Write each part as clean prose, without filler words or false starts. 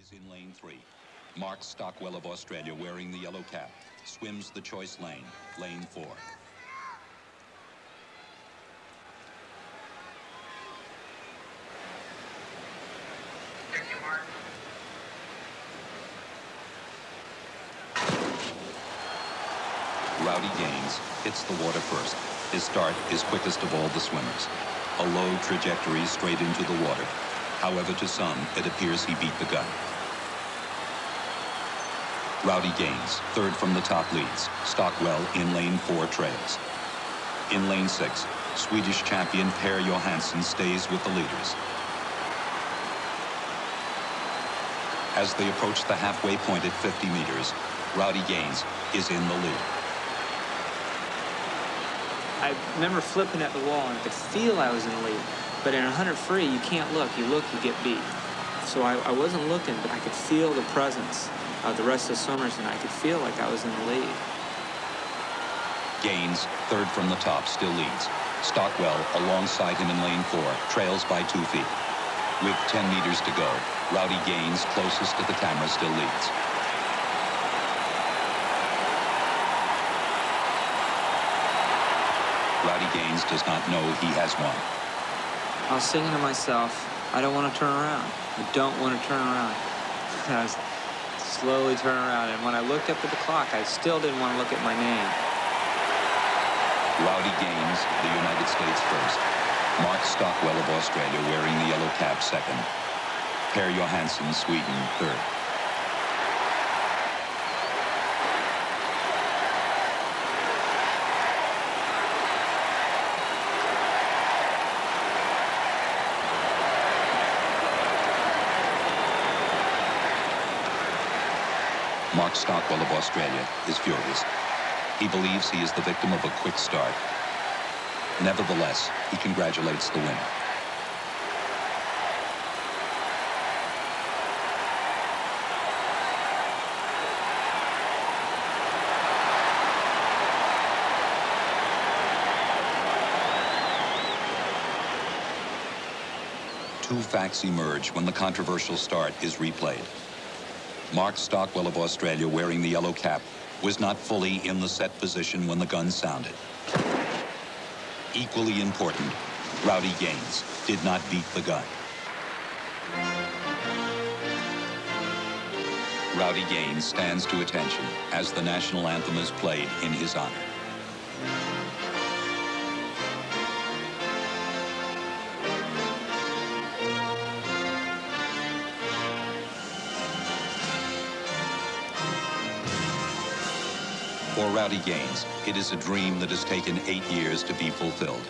is in lane 3. Mark Stockwell of Australia, wearing the yellow cap, swims the choice lane, lane 4. Thank you, Mark. Rowdy Gaines hits the water first. His start is quickest of all the swimmers. A low trajectory straight into the water. However, to some, it appears he beat the gun. Rowdy Gaines, third from the top, leads. Stockwell in lane 4 trails. In lane 6, Swedish champion Per Johansson stays with the leaders. As they approach the halfway point at 50 meters, Rowdy Gaines is in the lead. I remember flipping at the wall and I could feel I was in the lead. But in 100 free, you can't look. You look, you get beat. So I wasn't looking, but I could feel the presence of the rest of the swimmers, and I could feel like I was in the lead. Gaines, third from the top, still leads. Stockwell, alongside him in lane 4, trails by 2 feet. With 10 meters to go, Rowdy Gaines, closest to the camera, still leads. Rowdy Gaines does not know he has won. I was singing to myself, I don't want to turn around. I don't want to turn around. I was slowly turning around, and when I looked up at the clock, I still didn't want to look at my name. Rowdy Gaines, the United States first. Mark Stockwell of Australia, wearing the yellow cap, second. Per Johansson, Sweden, third. Mark Stockwell of Australia is furious. He believes he is the victim of a quick start. Nevertheless, he congratulates the winner. Two facts emerge when the controversial start is replayed. Mark Stockwell of Australia, wearing the yellow cap, was not fully in the set position when the gun sounded. Equally important, Rowdy Gaines did not beat the gun. Rowdy Gaines stands to attention as the national anthem is played in his honor. For Rowdy Gaines, it is a dream that has taken 8 years to be fulfilled.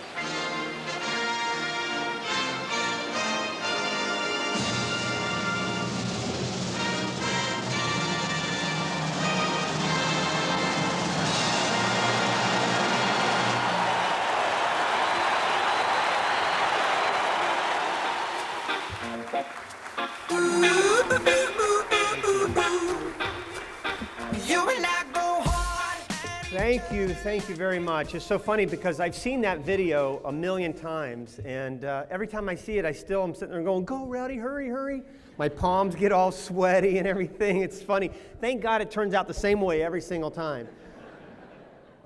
Thank you very much. It's so funny because I've seen that video a million times, and every time I see it, I'm sitting there going, go Rowdy, hurry, hurry. My palms get all sweaty and everything. It's funny. Thank God it turns out the same way every single time.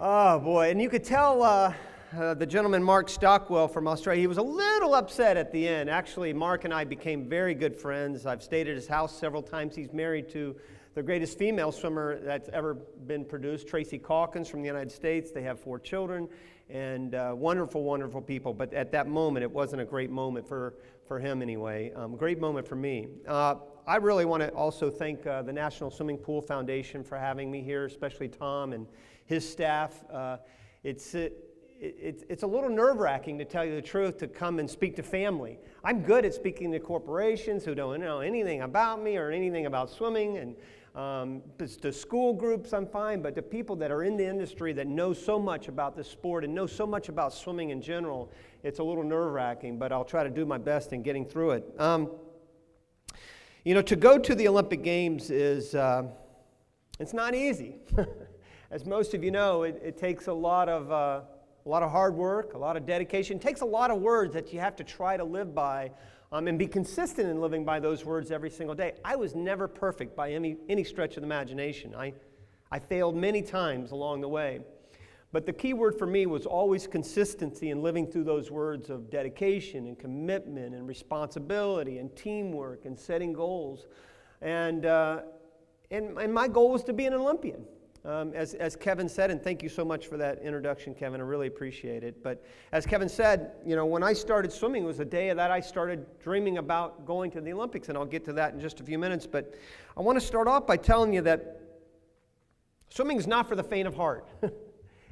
Oh boy, and you could tell the gentleman Mark Stockwell from Australia, he was a little upset at the end. Actually, Mark and I became very good friends. I've stayed at his house several times. He's married to the greatest female swimmer that's ever been produced, Tracy Calkins from the United States. They have 4 children, and wonderful, wonderful people. But at that moment, it wasn't a great moment for him anyway. Great moment for me. I really want to also thank the National Swimming Pool Foundation for having me here, especially Tom and his staff. It's a little nerve-wracking, to tell you the truth, to come and speak to family. I'm good at speaking to corporations who don't know anything about me or anything about swimming, and to school groups I'm fine, but to people that are in the industry that know so much about the sport and know so much about swimming in general, it's a little nerve-wracking, but I'll try to do my best in getting through it. You know, to go to the Olympic Games is, it's not easy. As most of you know, it takes a lot of hard work, a lot of dedication. It takes a lot of words that you have to try to live by and be consistent in living by those words every single day. I was never perfect by any stretch of the imagination. I failed many times along the way. But the key word for me was always consistency in living through those words of dedication and commitment and responsibility and teamwork and setting goals. And my goal was to be an Olympian. As Kevin said, and thank you so much for that introduction, Kevin, I really appreciate it. But as Kevin said, when I started swimming, it was the day that I started dreaming about going to the Olympics, and I'll get to that in just a few minutes. But I want to start off by telling you that swimming is not for the faint of heart.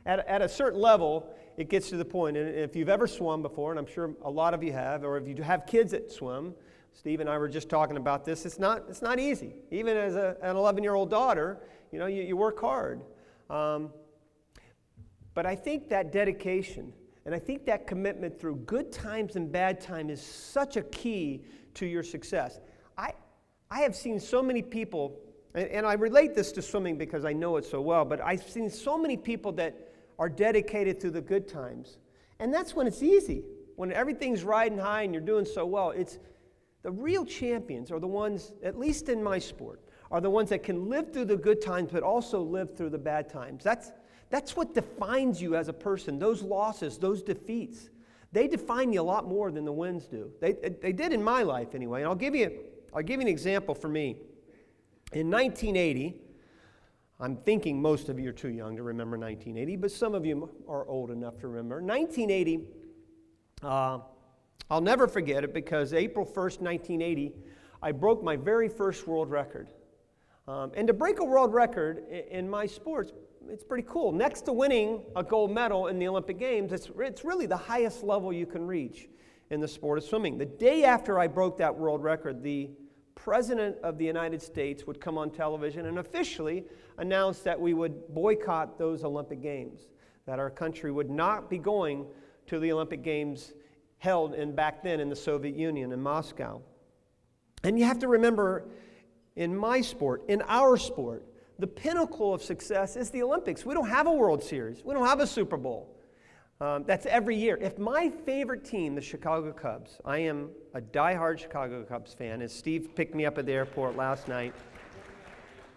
At a certain level, it gets to the point, and if you've ever swum before, and I'm sure a lot of you have, or if you have kids that swim, Steve and I were just talking about this, it's not easy. Even as an 11-year-old daughter, you work hard. But I think that dedication, and I think that commitment through good times and bad times is such a key to your success. I have seen so many people, and I relate this to swimming because I know it so well, but I've seen so many people that are dedicated through the good times. And that's when it's easy. When everything's riding high and you're doing so well, it's the real champions are the ones, at least in my sport, are the ones that can live through the good times but also live through the bad times. That's what defines you as a person. Those losses, those defeats, they define you a lot more than the wins do. They did in my life anyway. And I'll give you an example for me. In 1980, I'm thinking most of you are too young to remember 1980, but some of you are old enough to remember. 1980, I'll never forget it because April 1st, 1980, I broke my very first world record. And to break a world record in my sports, it's pretty cool. Next to winning a gold medal in the Olympic Games, it's really the highest level you can reach in the sport of swimming. The day after I broke that world record, the President of the United States would come on television and officially announce that we would boycott those Olympic Games, that our country would not be going to the Olympic Games held back then in the Soviet Union in Moscow. And you have to remember, in my sport, in our sport, the pinnacle of success is the Olympics. We don't have a World Series. We don't have a Super Bowl. That's every year. If my favorite team, the Chicago Cubs, I am a diehard Chicago Cubs fan. As Steve picked me up at the airport last night,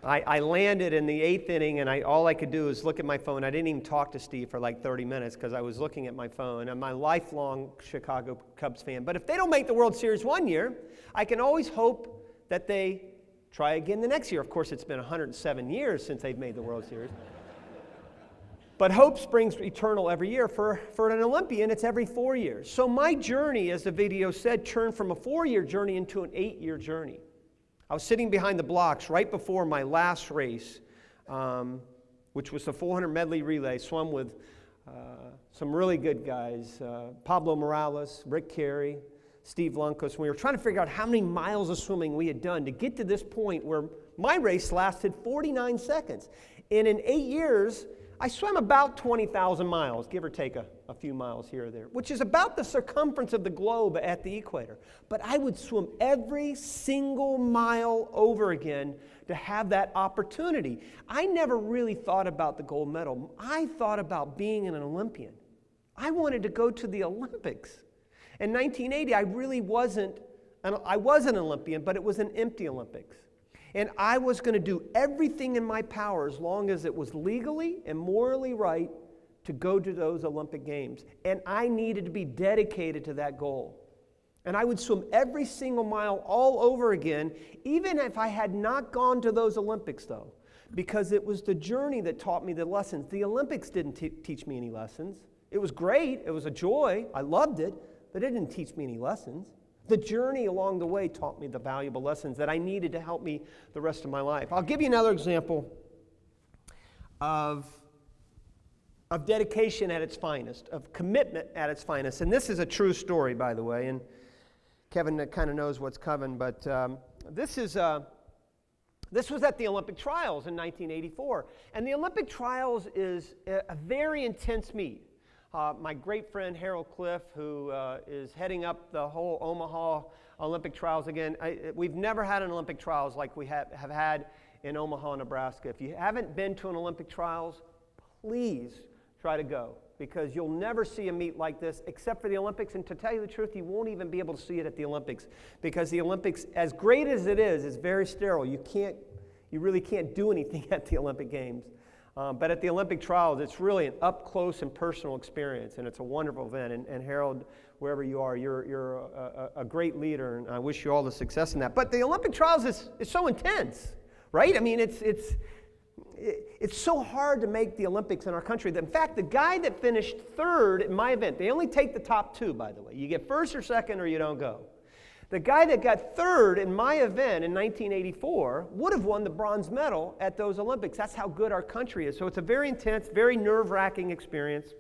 I landed in the 8th inning, and all I could do was look at my phone. I didn't even talk to Steve for like 30 minutes because I was looking at my phone. I'm a lifelong Chicago Cubs fan. But if they don't make the World Series one year, I can always hope that they try again the next year. Of course, it's been 107 years since they've made the World Series. But hope springs eternal every year. For an Olympian, it's every 4 years. So my journey, as the video said, turned from a 4-year journey into an 8-year journey. I was sitting behind the blocks right before my last race, which was the 400 medley relay. Swum with some really good guys, Pablo Morales, Rick Carey, Steve Lunkos. We were trying to figure out how many miles of swimming we had done to get to this point where my race lasted 49 seconds. And in 8 years, I swam about 20,000 miles, give or take a few miles here or there, which is about the circumference of the globe at the equator. But I would swim every single mile over again to have that opportunity. I never really thought about the gold medal. I thought about being an Olympian. I wanted to go to the Olympics. In 1980, I was an Olympian, but it was an empty Olympics. And I was going to do everything in my power as long as it was legally and morally right to go to those Olympic Games. And I needed to be dedicated to that goal. And I would swim every single mile all over again, even if I had not gone to those Olympics, though, because it was the journey that taught me the lessons. The Olympics didn't teach me any lessons. It was great. It was a joy. I loved it, but it didn't teach me any lessons. The journey along the way taught me the valuable lessons that I needed to help me the rest of my life. I'll give you another example of dedication at its finest, of commitment at its finest. And this is a true story, by the way, and Kevin kind of knows what's coming, but this was at the Olympic trials in 1984. And the Olympic trials is a very intense meet. My great friend Harold Cliff, who is heading up the whole Omaha Olympic trials again. We've never had an Olympic trials like we have had in Omaha, Nebraska. If you haven't been to an Olympic trials, please try to go. because you'll never see a meet like this except for the Olympics. And to tell you the truth, you won't even be able to see it at the Olympics, because the Olympics, as great as it is very sterile. You really can't do anything at the Olympic Games. But at the Olympic trials, it's really an up-close and personal experience, and it's a wonderful event. And Harold, wherever you are, you're a great leader, and I wish you all the success in that. But the Olympic trials is so intense, right? I mean, it's so hard to make the Olympics in our country. In fact, the guy that finished third in my event, they only take the top two, by the way. You get first or second or you don't go. The guy that got third in my event in 1984 would have won the bronze medal at those Olympics. That's how good our country is. So it's a very intense, very nerve-wracking experience.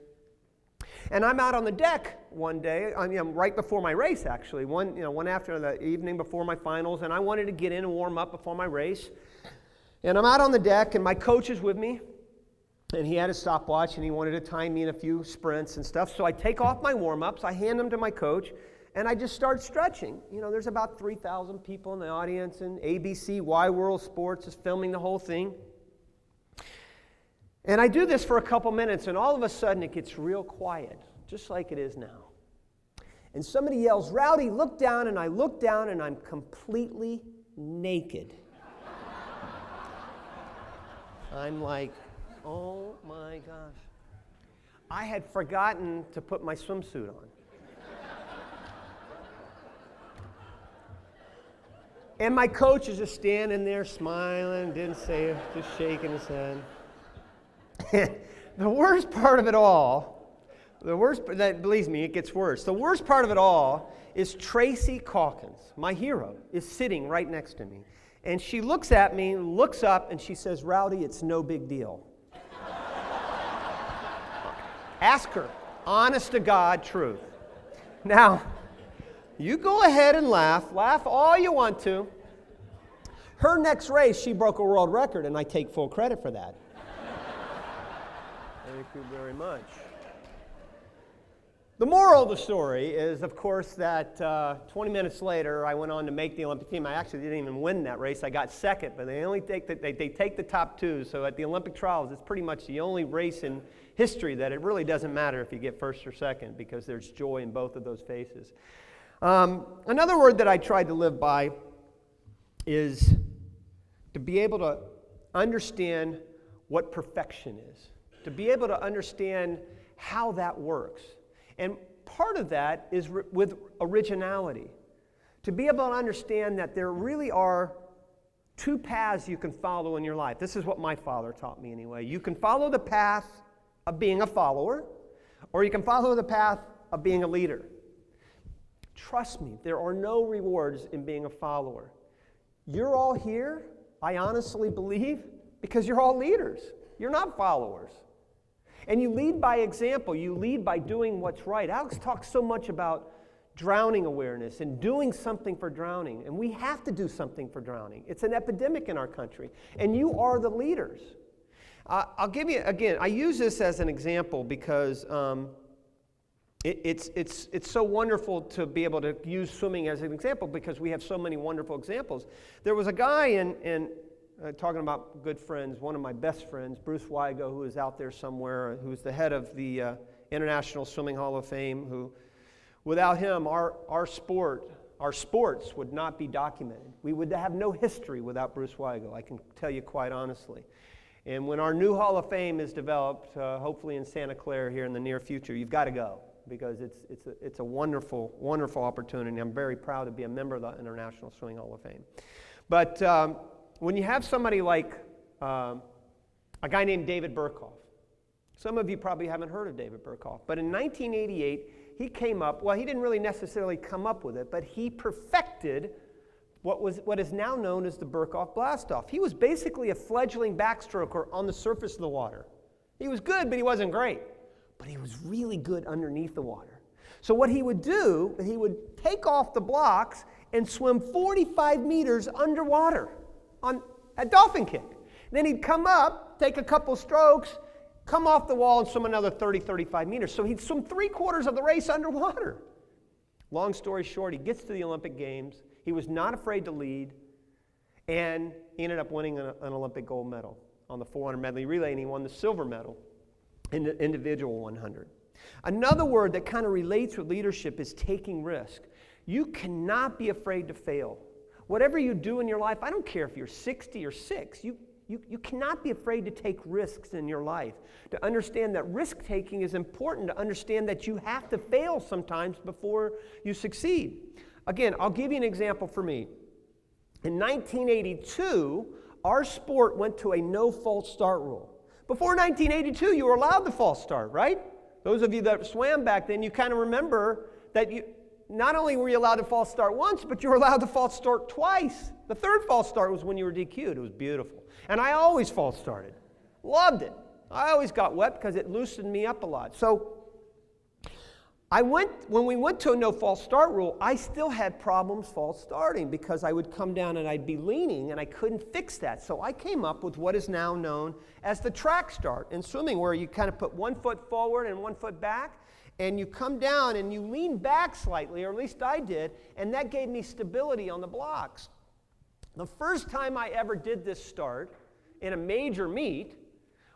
And I'm out on the deck one day, right before my race, actually, one after the evening before my finals, and I wanted to get in and warm up before my race. And I'm out on the deck, and my coach is with me, and he had a stopwatch, and he wanted to time me in a few sprints and stuff. So I take off my warm-ups, I hand them to my coach, and I just start stretching. There's about 3,000 people in the audience, and ABC, Y World Sports is filming the whole thing. And I do this for a couple minutes, and all of a sudden it gets real quiet, just like it is now. And somebody yells, "Rowdy, look down," and I look down, and I'm completely naked. I'm like, oh my gosh. I had forgotten to put my swimsuit on. And my coach is just standing there smiling, didn't say it, just shaking his head. The worst part of it all, believes me, it gets worse. The worst part of it all is Tracy Calkins, my hero, is sitting right next to me. And she looks at me, looks up, and she says, "Rowdy, it's no big deal." Ask her, honest to God truth. Now, you go ahead and laugh all you want to. Her next race, she broke a world record, and I take full credit for that. Thank you very much. The moral of the story is, of course, that 20 minutes later, I went on to make the Olympic team. I actually didn't even win that race. I got second, but they only take they take the top two. So at the Olympic trials, it's pretty much the only race in history that it really doesn't matter if you get first or second, because there's joy in both of those phases. Another word that I tried to live by is to be able to understand what perfection is, to be able to understand how that works. And part of that is with originality, to be able to understand that there really are two paths you can follow in your life. This is what my father taught me anyway. You can follow the path of being a follower, or you can follow the path of being a leader. Trust me, there are no rewards in being a follower. You're all here, I honestly believe, because you're all leaders. You're not followers. And you lead by example. You lead by doing what's right. Alex talks so much about drowning awareness and doing something for drowning. And we have to do something for drowning. It's an epidemic in our country. And you are the leaders. I'll give you, again, I use this as an example because it's so wonderful to be able to use swimming as an example, because we have so many wonderful examples. There was a guy in talking about good friends, one of my best friends, Bruce Weigo, who is out there somewhere, who's the head of the International Swimming Hall of Fame, who, without him, our sports would not be documented. We would have no history without Bruce Weigo, I can tell you quite honestly. And when our new Hall of Fame is developed, hopefully in Santa Clara here in the near future, you've got to go, because it's a wonderful, wonderful opportunity. I'm very proud to be a member of the International Swimming Hall of Fame. But when you have somebody like a guy named David Burkhoff, some of you probably haven't heard of David Burkhoff, but in 1988, he came up, well, he didn't really necessarily come up with it, but he perfected what is now known as the Burkhoff Blastoff. He was basically a fledgling backstroker on the surface of the water. He was good, but he wasn't great. But he was really good underneath the water. So what he would do, he would take off the blocks and swim 45 meters underwater on a dolphin kick. Then he'd come up, take a couple strokes, come off the wall and swim another 30, 35 meters. So he'd swim 3/4 of the race underwater. Long story short, he gets to the Olympic Games. He was not afraid to lead, and he ended up winning an Olympic gold medal on the 400 medley relay, and he won the silver medal in the individual 100. Another word that kind of relates with leadership is taking risk. You cannot be afraid to fail. Whatever you do in your life, I don't care if you're 60 or 6, you cannot be afraid to take risks in your life. To understand that risk-taking is important, to understand that you have to fail sometimes before you succeed. Again, I'll give you an example for me. In 1982, our sport went to a no false start rule. Before 1982, you were allowed the false start, right? Those of you that swam back then, you kind of remember that not only were you allowed to false start once, but you were allowed to false start twice. The third false start was when you were DQ'd. It was beautiful. And I always false started. Loved it. I always got wet because it loosened me up a lot. So when we went to a no false start rule, I still had problems false starting because I would come down and I'd be leaning and I couldn't fix that. So I came up with what is now known as the track start in swimming, where you kind of put one foot forward and one foot back, and you come down and you lean back slightly, or at least I did, and that gave me stability on the blocks. The first time I ever did this start in a major meet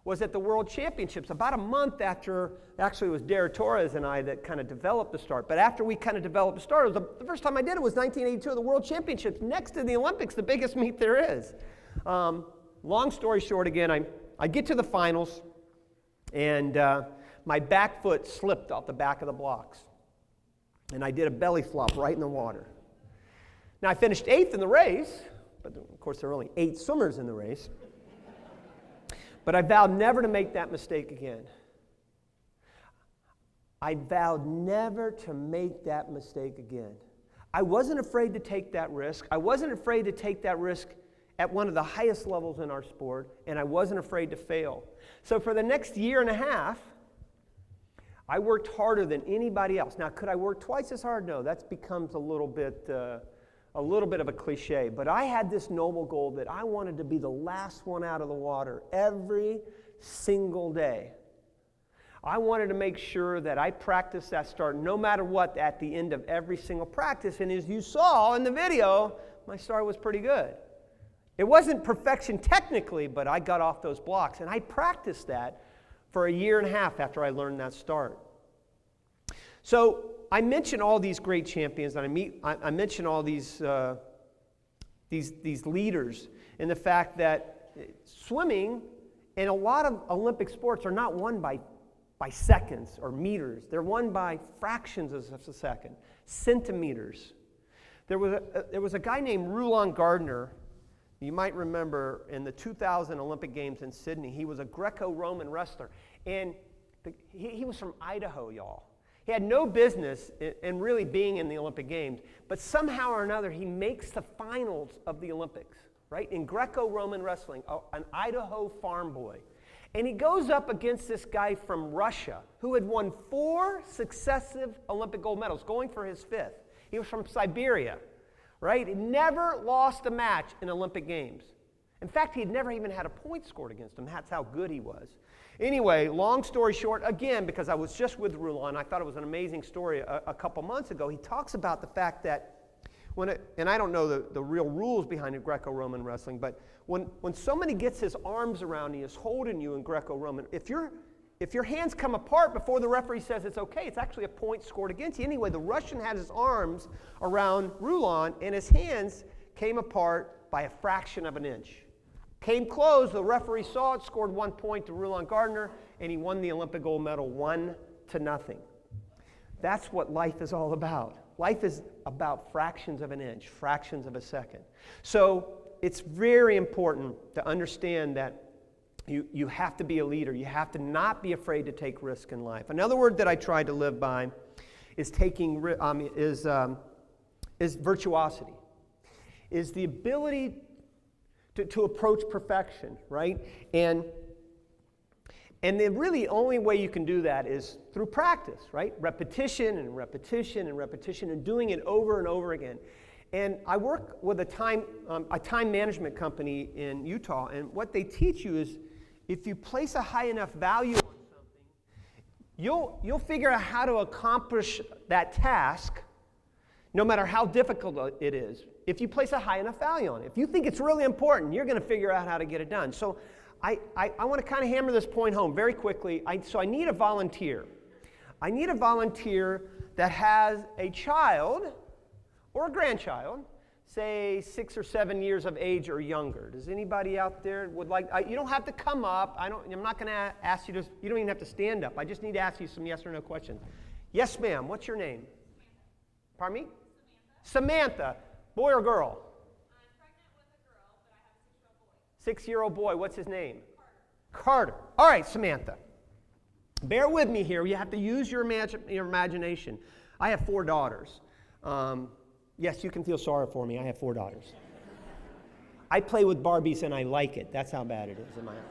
was at the World Championships, about a month after, actually it was Dara Torres and I that kind of developed the start, but after we kind of developed the start, the first time I did it was 1982 at the World Championships, next to the Olympics, the biggest meet there is. Long story short, again, I get to the finals, and my back foot slipped off the back of the blocks, and I did a belly flop right in the water. Now, I finished 8th in the race, but of course there were only 8 swimmers in the race. But I vowed never to make that mistake again. I vowed never to make that mistake again. I wasn't afraid to take that risk. I wasn't afraid to take that risk at one of the highest levels in our sport, and I wasn't afraid to fail. So for the next year and a half, I worked harder than anybody else. Now, could I work twice as hard? No, that becomes a little bit of a cliche, but I had this noble goal that I wanted to be the last one out of the water every single day. I wanted to make sure that I practiced that start no matter what at the end of every single practice, and as you saw in the video, my start was pretty good. It wasn't perfection technically, but I got off those blocks, and I practiced that for a year and a half after I learned that start. So I mention all these great champions, and I mention all these leaders, and the fact that swimming and a lot of Olympic sports are not won by seconds or meters. They're won by fractions of a second, centimeters. There was a guy named Rowdy Gardner. You might remember in the 2000 Olympic Games in Sydney, he was a Greco-Roman wrestler, and he was from Idaho, y'all. He had no business in really being in the Olympic Games, but somehow or another he makes the finals of the Olympics, right? In Greco-Roman wrestling, an Idaho farm boy. And he goes up against this guy from Russia who had won 4 successive Olympic gold medals, going for his 5th. He was from Siberia, right? He never lost a match in Olympic Games. In fact, he had never even had a point scored against him. That's how good he was. Anyway, long story short, again, because I was just with Rowdy, I thought it was an amazing story a couple months ago. He talks about the fact that and I don't know the real rules behind Greco-Roman wrestling, but when somebody gets his arms around you, is holding you in Greco-Roman, if your hands come apart before the referee says it's okay, it's actually a point scored against you. Anyway, the Russian had his arms around Rowdy, and his hands came apart by a fraction of an inch. Came close, the referee saw it, scored 1 point to Rowdy Gardner, and he won the Olympic gold medal 1-0. That's what life is all about. Life is about fractions of an inch, fractions of a second. So it's very important to understand that you have to be a leader. You have to not be afraid to take risk in life. Another word that I try to live by is virtuosity. Is the ability to approach perfection, right? And the really only way you can do that is through practice, right? Repetition and repetition and repetition, and doing it over and over again. And I work with a time management company in Utah, and what they teach you is if you place a high enough value on something, you'll figure out how to accomplish that task no matter how difficult it is, if you place a high enough value on it. If you think it's really important, you're going to figure out how to get it done. So I want to kind of hammer this point home very quickly. So I need a volunteer. I need a volunteer that has a child or a grandchild, say 6 or 7 years of age or younger. Does anybody out there would like, you don't have to come up. I'm not going to ask you to, you don't even have to stand up. I just need to ask you some yes or no questions. Yes, ma'am. What's your name? Pardon me? Samantha. Boy or girl? I'm pregnant with a girl, but I have a 6-year-old boy. 6-year-old boy. What's his name? Carter. All right, Samantha. Bear with me here. You have to use your imagination. I have 4 daughters. Yes, you can feel sorry for me. I have 4 daughters. I play with Barbies and I like it. That's how bad it is in my house.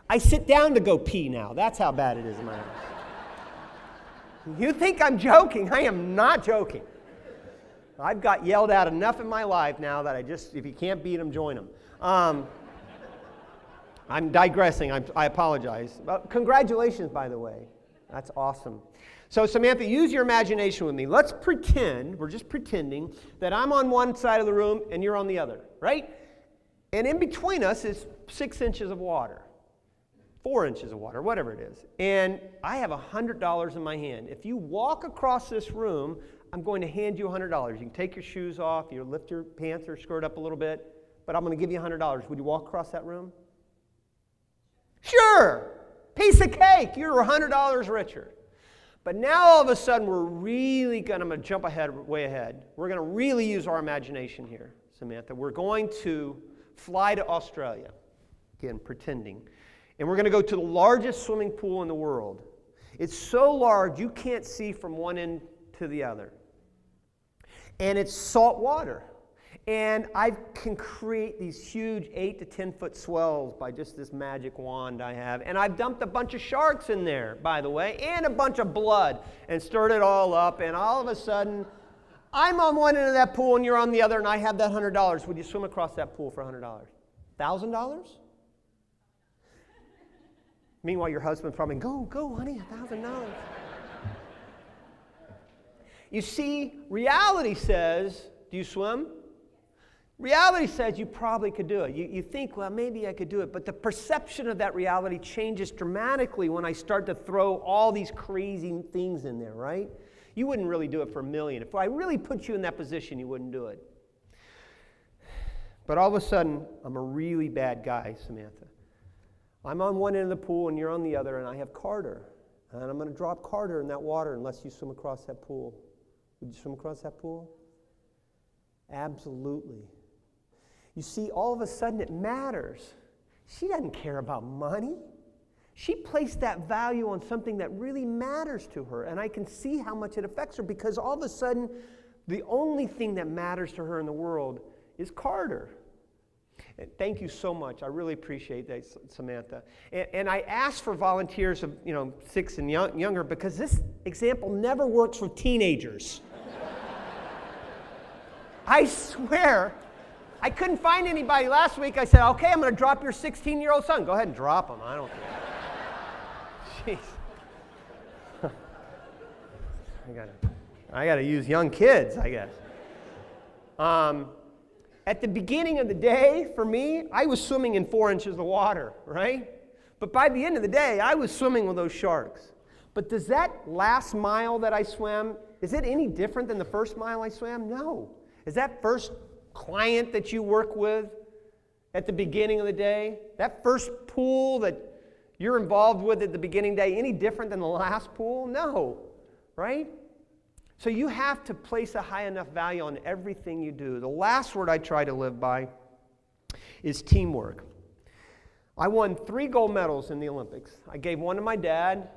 I sit down to go pee now. That's how bad it is in my house. You think I'm joking? I am not joking. I've got yelled at enough in my life now that if you can't beat them, join them. I'm digressing. I apologize. Congratulations, by the way. That's awesome. So Samantha, use your imagination with me. Let's pretend, we're just pretending, that I'm on one side of the room and you're on the other, right? And in between us is 6 inches of water, 4 inches of water, whatever it is. And I have $100 in my hand. If you walk across this room, I'm going to hand you $100. You can take your shoes off, you lift your pants or skirt up a little bit, but I'm going to give you $100. Would you walk across that room? Sure. Piece of cake. You're $100 richer. But now all of a sudden we're really going to, I'm going to jump way ahead. We're going to really use our imagination here, Samantha. We're going to fly to Australia. Again, pretending. And we're going to go to the largest swimming pool in the world. It's so large you can't see from one end to the other. And it's salt water. And I can create these huge 8 to 10 foot swells by just this magic wand I have. And I've dumped a bunch of sharks in there, by the way, and a bunch of blood, and stirred it all up. And all of a sudden, I'm on one end of that pool and you're on the other, and I have that $100. Would you swim across that pool for $100? $1,000? Meanwhile, your husband's probably, go, honey, $1,000. You see, reality says, do you swim? Reality says you probably could do it. You think, well, maybe I could do it. But the perception of that reality changes dramatically when I start to throw all these crazy things in there, right? You wouldn't really do it for $1 million. If I really put you in that position, you wouldn't do it. But all of a sudden, I'm a really bad guy, Samantha. I'm on one end of the pool and you're on the other, and I have Carter. And I'm going to drop Carter in that water unless you swim across that pool. Would you swim across that pool? Absolutely. You see, all of a sudden it matters. She doesn't care about money. She placed that value on something that really matters to her, and I can see how much it affects her because all of a sudden the only thing that matters to her in the world is Carter. And thank you so much. I really appreciate that, Samantha. And I asked for volunteers of 6 and younger because this example never works for teenagers. I swear. I couldn't find anybody last week. I said, okay, I'm going to drop your 16-year-old son. Go ahead and drop him. I don't care. Jeez. I got to use young kids, I guess. At the beginning of the day, for me, I was swimming in 4 inches of water, right? But by the end of the day, I was swimming with those sharks. But does that last mile that I swam, is it any different than the first mile I swam? No. Is that first client that you work with at the beginning of the day, that first pool that you're involved with at the beginning of the day, any different than the last pool? No, right? So you have to place a high enough value on everything you do. The last word I try to live by is teamwork. I won 3 gold medals in the Olympics. I gave one to my dad,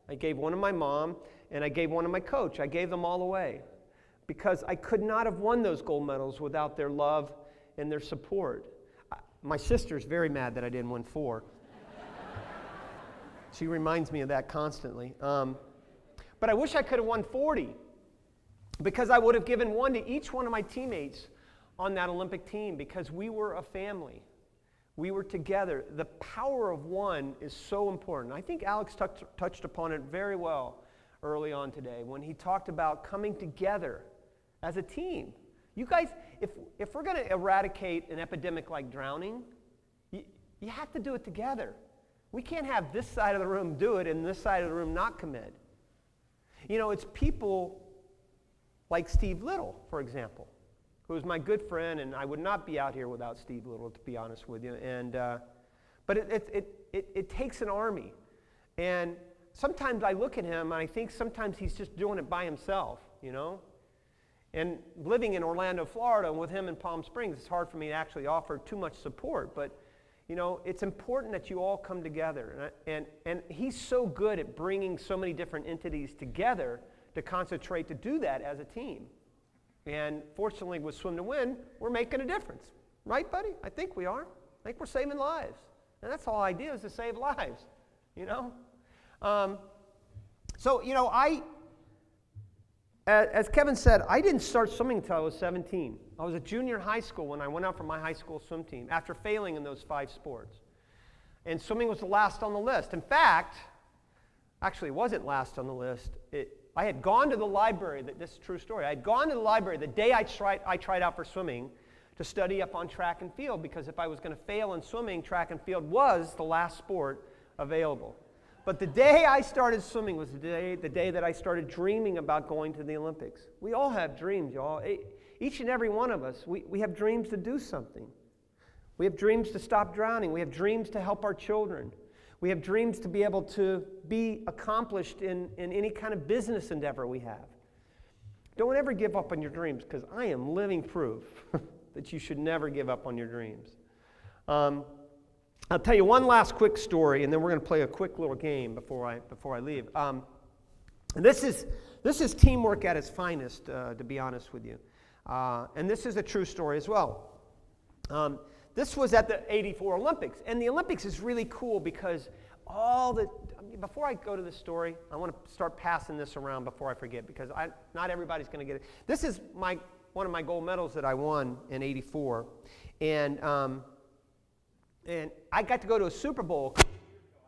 I gave one to my mom, and I gave one to my coach. I gave them all away. Because I could not have won those gold medals without their love and their support. My sister's very mad that I didn't win 4. She reminds me of that constantly. But I wish I could have won 40 because I would have given one to each one of my teammates on that Olympic team because we were a family. We were together. The power of one is so important. I think Alex touched upon it very well early on today when he talked about coming together as a team. You guys, if we're going to eradicate an epidemic like drowning, You have to do it together. We can't have this side of the room do it and this side of the room not commit. You know, it's people like Steve Little, for example, who is my good friend, and I would not be out here without Steve Little, to be honest with you. And but it takes an army. And sometimes I look at him, and I think sometimes he's just doing it by himself, you know. And living in Orlando, Florida, and with him in Palm Springs, it's hard for me to actually offer too much support. But, you know, it's important that you all come together. And he's so good at bringing so many different entities together to concentrate to do that as a team. And fortunately, with Swim to Win, we're making a difference. Right, buddy? I think we are. I think we're saving lives. And that's the whole idea, is to save lives, you know? So, you know, as Kevin said, I didn't start swimming until I was 17. I was a junior in high school when I went out for my high school swim team after failing in those 5 sports. And swimming was the last on the list. In fact, actually it wasn't last on the list. I had gone to the library, this is a true story, I had gone to the library the day I tried out for swimming to study up on track and field, because if I was going to fail in swimming, track and field was the last sport available. But the day I started swimming was the day that I started dreaming about going to the Olympics. We all have dreams, y'all. Each and every one of us, we have dreams to do something. We have dreams to stop drowning. We have dreams to help our children. We have dreams to be able to be accomplished in any kind of business endeavor we have. Don't ever give up on your dreams, because I am living proof that you should never give up on your dreams. I'll tell you one last quick story, and then we're going to play a quick little game before I leave. This is teamwork at its finest, to be honest with you. And this is a true story as well. This was at the '84 Olympics, and the Olympics is really cool because before I go to this story, I want to start passing this around before I forget, because not everybody's going to get it. This is one of my gold medals that I won in '84, and I got to go to a Super Bowl.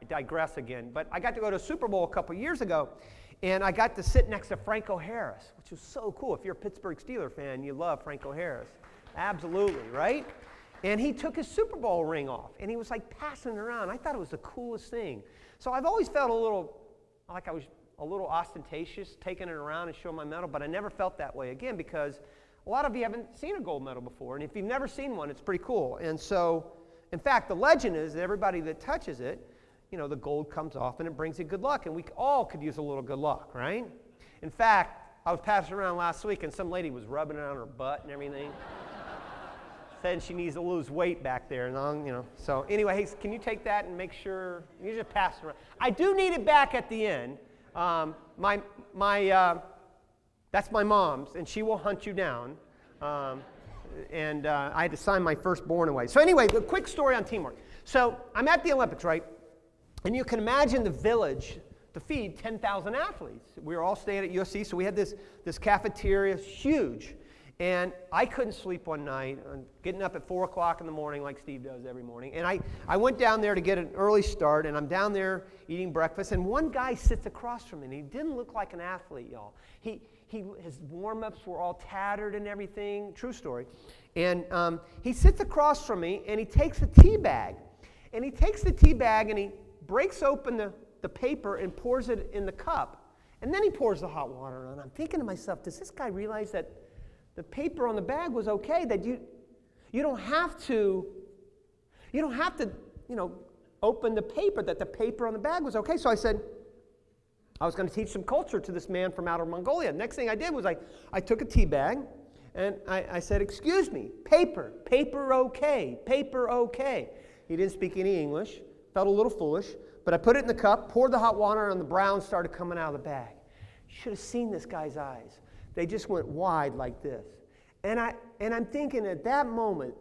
I digress again, but I got to go to a Super Bowl a couple years ago, and I got to sit next to Franco Harris, which was so cool. If you're a Pittsburgh Steelers fan, you love Franco Harris. Absolutely, right? And he took his Super Bowl ring off, and he was like passing it around. I thought it was the coolest thing. So I've always felt like I was a little ostentatious, taking it around and showing my medal, but I never felt that way again, because a lot of you haven't seen a gold medal before, and if you've never seen one, it's pretty cool. And so, in fact, the legend is that everybody that touches it, you know, the gold comes off and it brings you good luck, and we all could use a little good luck, right? In fact, I was passing around last week, and some lady was rubbing it on her butt and everything. Said she needs to lose weight back there, and you know. So anyway, hey, can you take that and make sure you just pass it around? I do need it back at the end. That's my mom's, and she will hunt you down. And I had to sign my firstborn away. So anyway, the quick story on teamwork. So I'm at the Olympics, right? And you can imagine the village to feed 10,000 athletes. We were all staying at USC, so we had this cafeteria, huge. And I couldn't sleep one night, getting up at 4 o'clock in the morning like Steve does every morning. And I went down there to get an early start, and I'm down there eating breakfast, and one guy sits across from me, and he didn't look like an athlete, y'all. His warm-ups were all tattered and everything, true story. And he sits across from me, and he takes a tea bag. And he takes the tea bag, and he breaks open the paper and pours it in the cup. And then he pours the hot water on. I'm thinking to myself, does this guy realize that the paper on the bag was okay, that you don't have to, open the paper, that the paper on the bag was okay. So I said, I was going to teach some culture to this man from outer Mongolia. Next thing I did was I took a tea bag, and I said, excuse me, paper okay, paper okay. He didn't speak any English, felt a little foolish, but I put it in the cup, poured the hot water, and the brown started coming out of the bag. You should have seen this guy's eyes. They just went wide like this. And I'm thinking at that moment,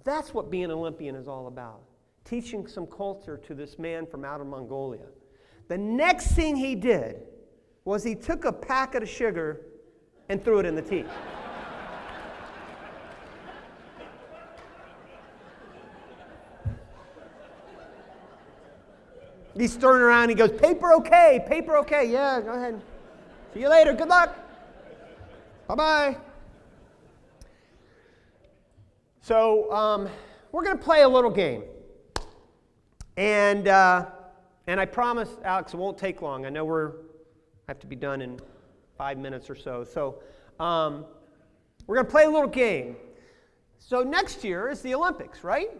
that's what being an Olympian is all about. Teaching some culture to this man from outer Mongolia. The next thing he did was he took a packet of sugar and threw it in the tea. He's turning around, he goes, paper okay, yeah, go ahead. See you later, good luck. Bye-bye. So we're going to play a little game. And I promise, Alex, it won't take long. I know I have to be done in 5 minutes or so. So we're going to play a little game. So next year is the Olympics, right?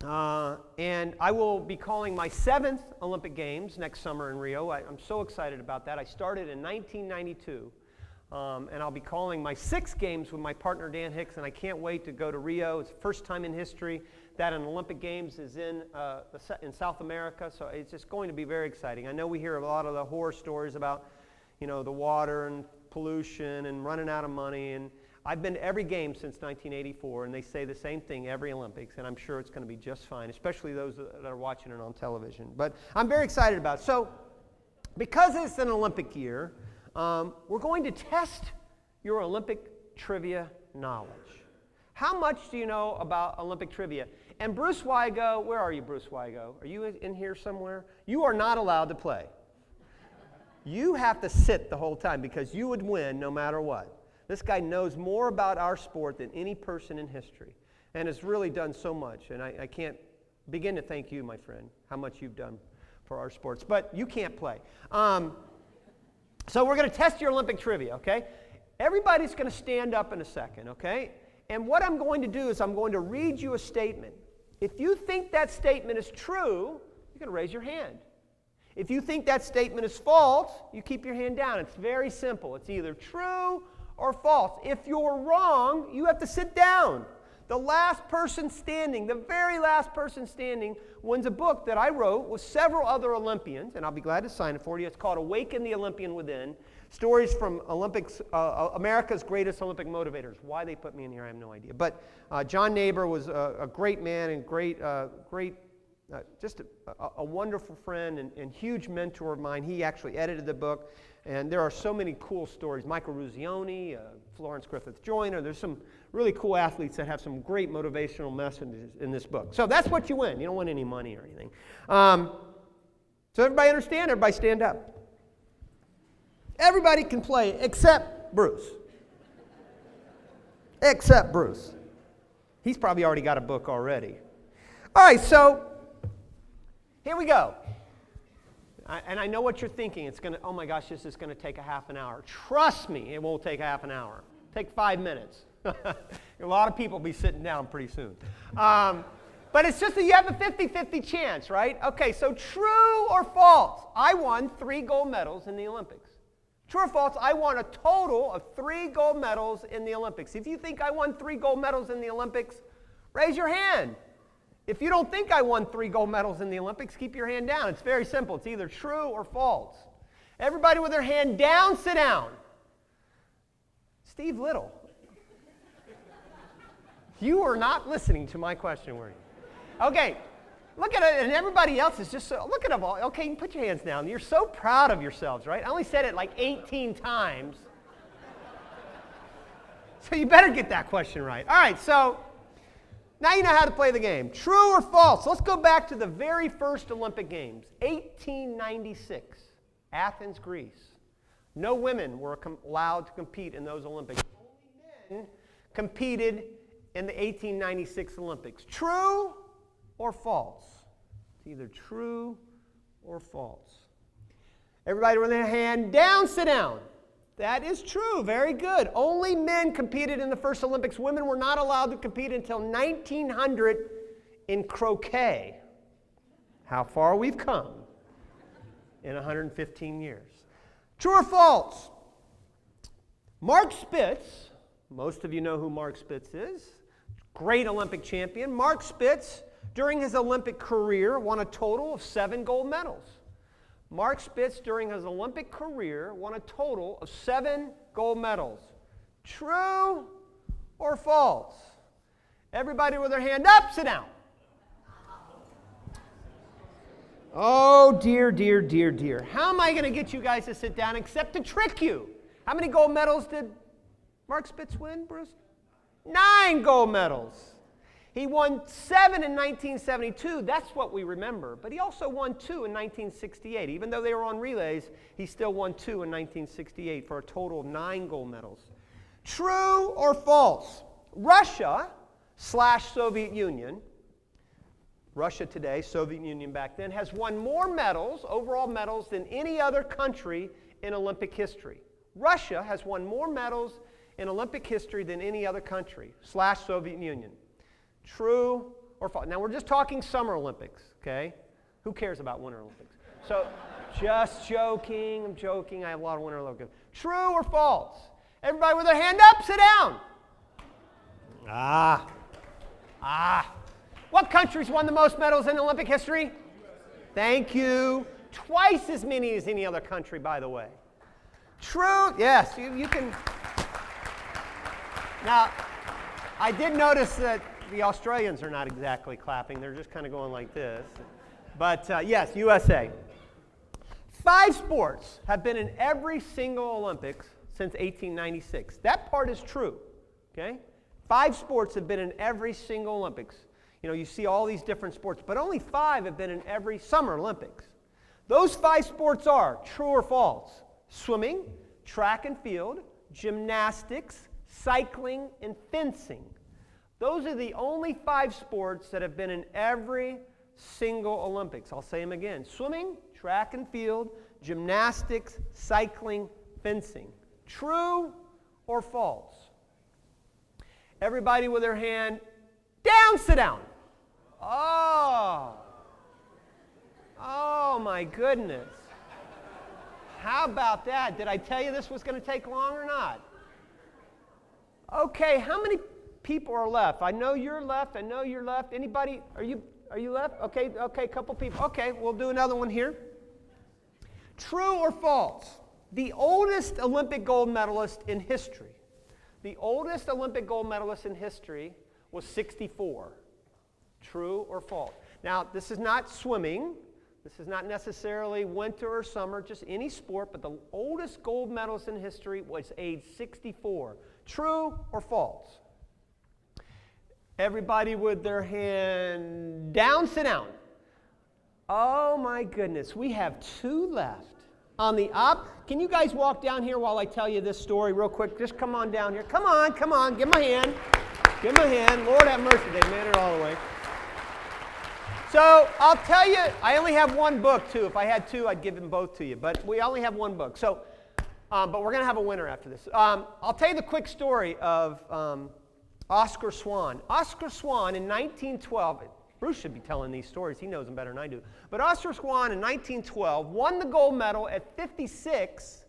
And I will be calling my 7th Olympic Games next summer in Rio. I'm so excited about that. I started in 1992. And I'll be calling my 6th games with my partner Dan Hicks, and I can't wait to go to Rio. It's the first time in history that an Olympic Games is in South America, so it's just going to be very exciting. I know we hear a lot of the horror stories about, the water and pollution and running out of money, and I've been to every game since 1984, and they say the same thing every Olympics, and I'm sure it's going to be just fine, especially those that are watching it on television. But I'm very excited about it. So because it's an Olympic year, we're going to test your Olympic trivia knowledge. How much do you know about Olympic trivia? And Bruce Wygo, where are you, Bruce Wygo? Are you in here somewhere? You are not allowed to play. You have to sit the whole time because you would win no matter what. This guy knows more about our sport than any person in history and has really done so much. And I can't begin to thank you, my friend, how much you've done for our sports. But you can't play. So we're going to test your Olympic trivia, okay? Everybody's going to stand up in a second, okay? And what I'm going to do is I'm going to read you a statement. If you think that statement is true, you're going to raise your hand. If you think that statement is false, you keep your hand down. It's very simple. It's either true or false. If you're wrong, you have to sit down. The last person standing, the very last person standing, wins a book that I wrote with several other Olympians, and I'll be glad to sign it for you. It's called Awaken the Olympian Within, Stories from America's Greatest Olympic Motivators. Why they put me in here, I have no idea. But John Neighbor was a great man and just a wonderful friend and huge mentor of mine. He actually edited the book, and there are so many cool stories. Michael Ruzioni, Florence Griffith Joyner. There's some really cool athletes that have some great motivational messages in this book. So that's what you win. You don't win any money or anything. So everybody understand? Everybody stand up. Everybody can play except Bruce. Except Bruce. He's probably already got a book already. All right, so here we go. And I know what you're thinking. It's going to, oh my gosh, this is going to take a half an hour. Trust me, it won't take a half an hour. Take 5 minutes. A lot of people will be sitting down pretty soon. But it's just that you have a 50-50 chance, right? Okay, so true or false? I won 3 gold medals in the Olympics. True or false? I won a total of 3 gold medals in the Olympics. If you think I won 3 gold medals in the Olympics, raise your hand. If you don't think I won 3 gold medals in the Olympics, keep your hand down. It's very simple. It's either true or false. Everybody with their hand down, sit down. Steve Little. You are not listening to my question, were you? Okay, look at it, and everybody else is just so, look at them all. Okay, you put your hands down. You're so proud of yourselves, right? I only said it like 18 times. So you better get that question right. All right, so now you know how to play the game. True or false? Let's go back to the very first Olympic Games, 1896, Athens, Greece. No women were allowed to compete in those Olympics. Only men competed in the 1896 Olympics. True or false? It's either true or false. Everybody with their hand down, sit down. That is true. Very good. Only men competed in the first Olympics. Women were not allowed to compete until 1900 in croquet. How far we've come in 115 years. True or false? Mark Spitz, most of you know who Mark Spitz is, great Olympic champion. Mark Spitz, during his Olympic career, won a total of 7 gold medals. Mark Spitz, during his Olympic career, won a total of 7 gold medals. True or false? Everybody with their hand up, sit down. Oh, dear, dear, dear, dear. How am I going to get you guys to sit down except to trick you? How many gold medals did Mark Spitz win, Bruce? 9 gold medals. He won 7 in 1972. That's what we remember. But he also won 2 in 1968. Even though they were on relays, he still won 2 in 1968 for a total of 9 gold medals. True or false? Russia / Soviet Union Russia today, Soviet Union back then, has won more medals, overall medals, than any other country in Olympic history. Russia has won more medals in Olympic history than any other country, / Soviet Union. True or false? Now, we're just talking Summer Olympics, okay? Who cares about Winter Olympics? So, just joking, I'm joking. I have a lot of Winter Olympics. True or false? Everybody with their hand up, sit down. What country's won the most medals in Olympic history? Thank you. Twice as many as any other country, by the way. True? Yes, you can. Now, I did notice that the Australians are not exactly clapping. They're just kind of going like this. But yes, USA. 5 sports have been in every single Olympics since 1896. That part is true, okay? 5 sports have been in every single Olympics. You know, you see all these different sports, but only 5 have been in every Summer Olympics. Those 5 sports are, true or false, swimming, track and field, gymnastics, cycling, and fencing. Those are the only 5 sports that have been in every single Olympics. I'll say them again. Swimming, track and field, gymnastics, cycling, fencing. True or false? Everybody with their hand down, sit down. Oh my goodness. How about that? Did I tell you this was going to take long or not? Okay, how many people are left? I know you're left. I know you're left. Anybody? Are you left? Okay, a couple people. Okay, we'll do another one here. True or false? The oldest Olympic gold medalist in history. The oldest Olympic gold medalist in history was 64. True or false? Now, this is not swimming. This is not necessarily winter or summer, just any sport, but the oldest gold medalist in history was age 64. True or false? Everybody with their hand down, sit down. Oh my goodness, we have 2 left. On the up, can you guys walk down here while I tell you this story real quick? Just come on down here. Come on, give them a hand. Give them a hand. Lord have mercy, they made it all the way. So I'll tell you, I only have 1 book too. If I had 2, I'd give them both to you. But we only have 1 book. So, but we're going to have a winner after this. I'll tell you the quick story of Oscar Swan. Oscar Swan in 1912, Bruce should be telling these stories. He knows them better than I do. But Oscar Swan in 1912 won the gold medal at 56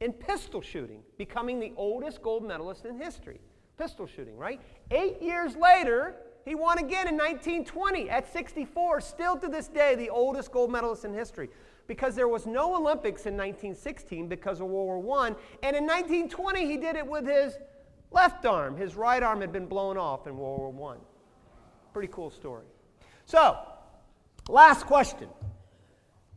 in pistol shooting, becoming the oldest gold medalist in history. Pistol shooting, right? 8 years later, he won again in 1920 at 64, still to this day the oldest gold medalist in history. Because there was no Olympics in 1916 because of World War I, and in 1920 he did it with his left arm. His right arm had been blown off in World War I. Pretty cool story. So, last question.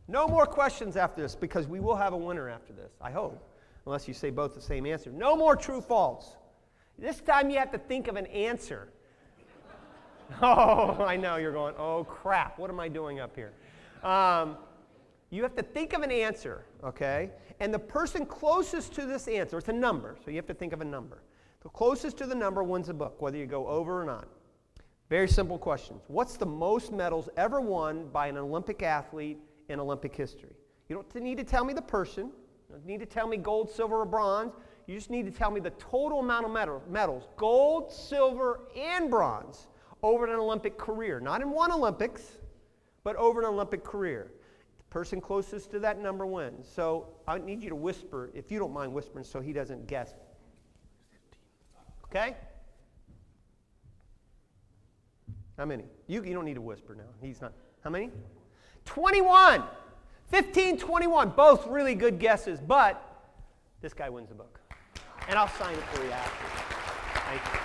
No more questions after this because we will have a winner after this, I hope, unless you say both the same answer. No more true false. This time you have to think of an answer. Oh, I know you're going, oh crap, what am I doing up here? You have to think of an answer, okay? And the person closest to this answer, it's a number, so you have to think of a number. The closest to the number wins the book, whether you go over or not. Very simple questions. What's the most medals ever won by an Olympic athlete in Olympic history? You don't need to tell me the person. You don't need to tell me gold, silver, or bronze. You just need to tell me the total amount of medals, gold, silver, and bronze, over an Olympic career. Not in one Olympics, but over an Olympic career. The person closest to that number wins. So I need you to whisper, if you don't mind whispering, so he doesn't guess. Okay? How many? You don't need to whisper now. He's not. How many? 21. 15, 21. Both really good guesses, but this guy wins the book. And I'll sign it for you after. Thank you.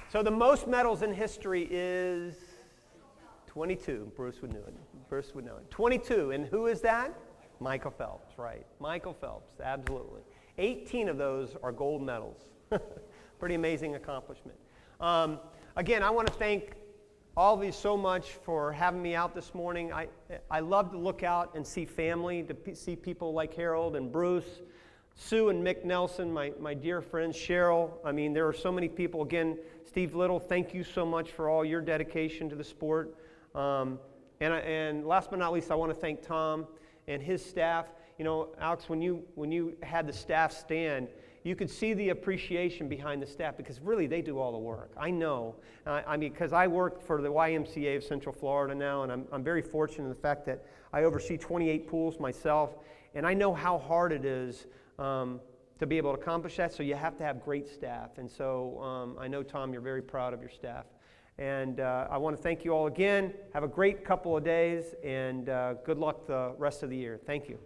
So the most medals in history is 22. Bruce would know it. Bruce would know it. 22. And who is that? Michael Phelps, right. Michael Phelps, absolutely. 18 of those are gold medals. Pretty amazing accomplishment. Again, I want to thank all of you so much for having me out this morning. I love to look out and see family, to see people like Harold and Bruce, Sue and Mick Nelson, my dear friends, Cheryl. I mean, there are so many people. Again, Steve Little, thank you so much for all your dedication to the sport. And last but not least, I want to thank Tom and his staff. You know, Alex, when you had the staff stand, you could see the appreciation behind the staff because really they do all the work. I know. I mean, because I work for the YMCA of Central Florida now, and I'm very fortunate in the fact that I oversee 28 pools myself, and I know how hard it is to be able to accomplish that, so you have to have great staff. And so I know, Tom, you're very proud of your staff. And I want to thank you all again. Have a great couple of days, and good luck the rest of the year. Thank you.